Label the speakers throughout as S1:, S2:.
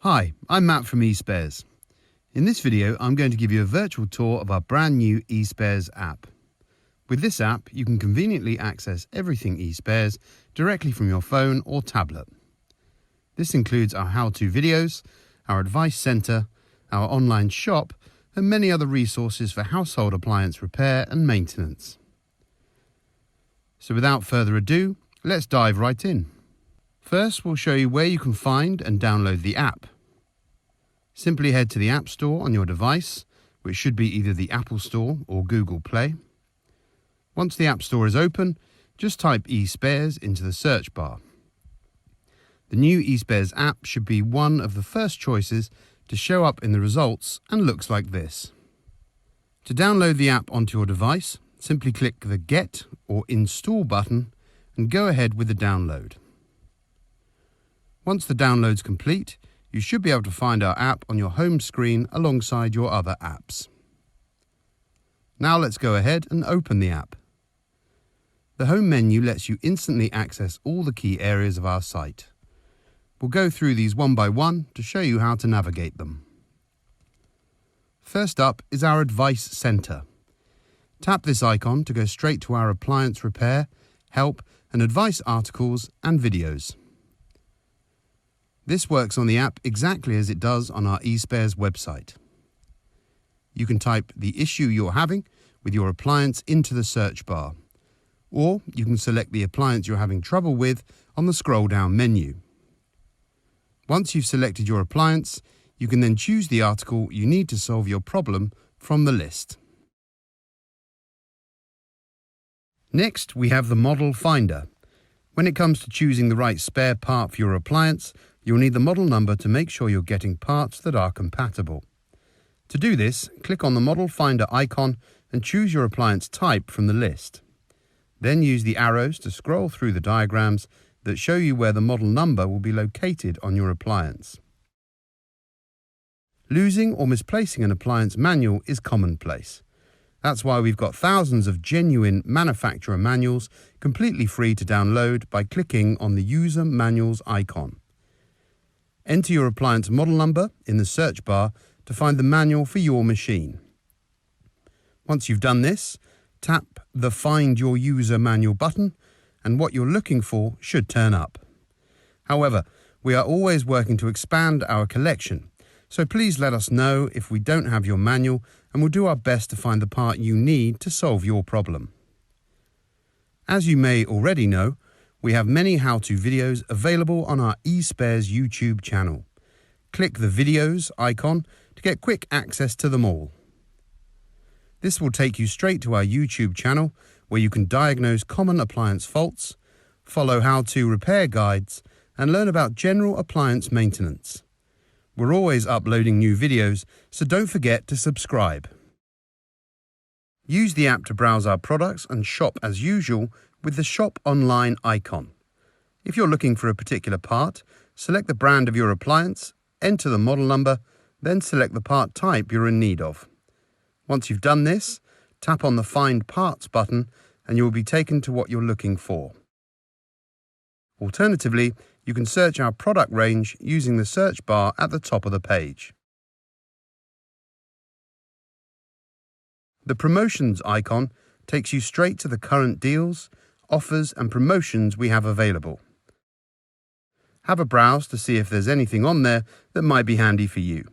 S1: Hi, I'm Matt from eSpares. In this video, I'm going to give you a virtual tour of our brand new eSpares app. With this app, you can conveniently access everything eSpares directly from your phone or tablet. This includes our how-to videos, our advice centre, our online shop, and many other resources for household appliance repair and maintenance. So without further ado, let's dive right in. First, we'll show you where you can find and download the app. Simply head to the App Store on your device, which should be either the Apple Store or Google Play. Once the App Store is open, just type eSpares into the search bar. The new eSpares app should be one of the first choices to show up in the results and looks like this. To download the app onto your device, simply click the Get or Install button and go ahead with the download. Once the download's complete, you should be able to find our app on your home screen alongside your other apps. Now let's go ahead and open the app. The home menu lets you instantly access all the key areas of our site. We'll go through these one by one to show you how to navigate them. First up is our Advice Centre. Tap this icon to go straight to our appliance repair, help and advice articles and videos. This works on the app exactly as it does on our eSpares website. You can type the issue you're having with your appliance into the search bar, or you can select the appliance you're having trouble with on the scroll down menu. Once you've selected your appliance, you can then choose the article you need to solve your problem from the list. Next, we have the Model Finder. When it comes to choosing the right spare part for your appliance, you'll need the model number to make sure you're getting parts that are compatible. To do this, click on the Model Finder icon and choose your appliance type from the list. Then use the arrows to scroll through the diagrams that show you where the model number will be located on your appliance. Losing or misplacing an appliance manual is commonplace. That's why we've got thousands of genuine manufacturer manuals completely free to download by clicking on the User Manuals icon. Enter your appliance model number in the search bar to find the manual for your machine. Once you've done this, tap the Find Your User Manual button and what you're looking for should turn up. However, we are always working to expand our collection, so please let us know if we don't have your manual and we'll do our best to find the part you need to solve your problem. As you may already know, we have many how-to videos available on our eSpares YouTube channel. Click the Videos icon to get quick access to them all. This will take you straight to our YouTube channel where you can diagnose common appliance faults, follow how-to repair guides, and learn about general appliance maintenance. We're always uploading new videos, so don't forget to subscribe. Use the app to browse our products and shop as usual with the Shop Online icon. If you're looking for a particular part, select the brand of your appliance, enter the model number, then select the part type you're in need of. Once you've done this, tap on the Find Parts button and you will be taken to what you're looking for. Alternatively, you can search our product range using the search bar at the top of the page. The Promotions icon takes you straight to the current deals, offers and promotions we have available. Have a browse to see if there's anything on there that might be handy for you.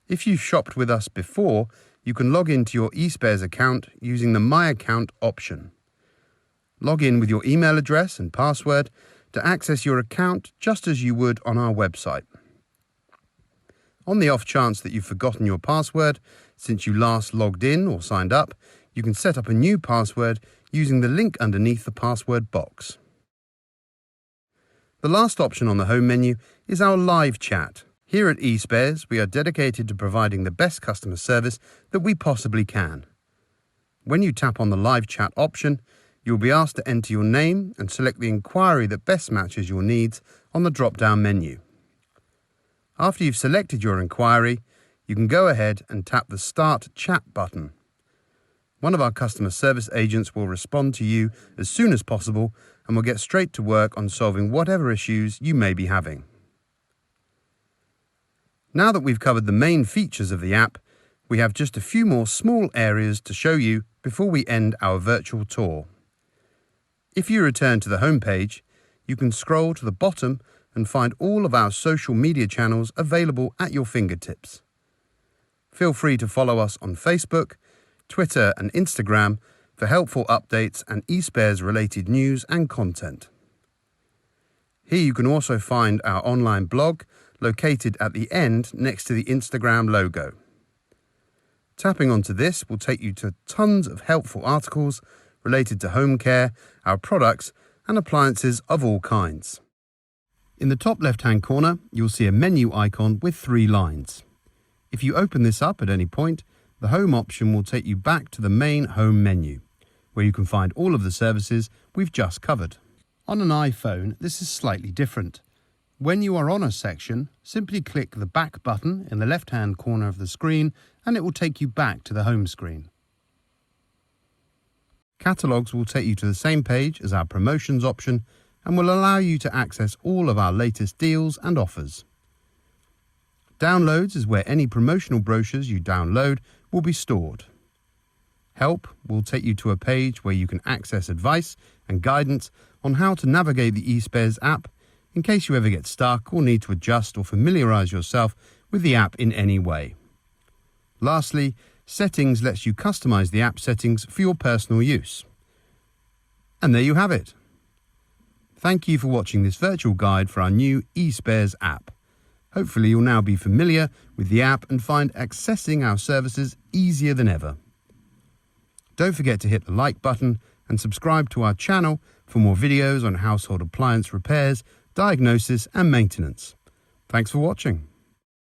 S1: If you've shopped with us before, you can log into your eSpares account using the My Account option. Log in with your email address and password to access your account just as you would on our website. On the off chance that you've forgotten your password since you last logged in or signed up, you can set up a new password using the link underneath the password box. The last option on the home menu is our live chat. Here at eSpares, we are dedicated to providing the best customer service that we possibly can. When you tap on the live chat option, you'll be asked to enter your name and select the inquiry that best matches your needs on the drop-down menu. After you've selected your inquiry, you can go ahead and tap the Start Chat button. One of our customer service agents will respond to you as soon as possible and will get straight to work on solving whatever issues you may be having. Now that we've covered the main features of the app, we have just a few more small areas to show you before we end our virtual tour. If you return to the home page, you can scroll to the bottom and find all of our social media channels available at your fingertips. Feel free to follow us on Facebook, Twitter and Instagram for helpful updates and eSpares related news and content. Here you can also find our online blog located at the end next to the Instagram logo. Tapping onto this will take you to tons of helpful articles related to home care, our products and appliances of all kinds. In the top left-hand corner, you'll see a menu icon with 3 lines. If you open this up at any point, the home option will take you back to the main home menu, where you can find all of the services we've just covered. On an iPhone, this is slightly different. When you are on a section, simply click the back button in the left-hand corner of the screen and it will take you back to the home screen. Catalogues will take you to the same page as our promotions option and will allow you to access all of our latest deals and offers. Downloads is where any promotional brochures you download will be stored. Help will take you to a page where you can access advice and guidance on how to navigate the eSpares app in case you ever get stuck or need to adjust or familiarise yourself with the app in any way. Lastly, Settings lets you customise the app settings for your personal use. And there you have it. Thank you for watching this virtual guide for our new eSpares app. Hopefully you'll now be familiar with the app and find accessing our services easier than ever. Don't forget to hit the like button and subscribe to our channel for more videos on household appliance repairs, diagnosis and maintenance. Thanks for watching.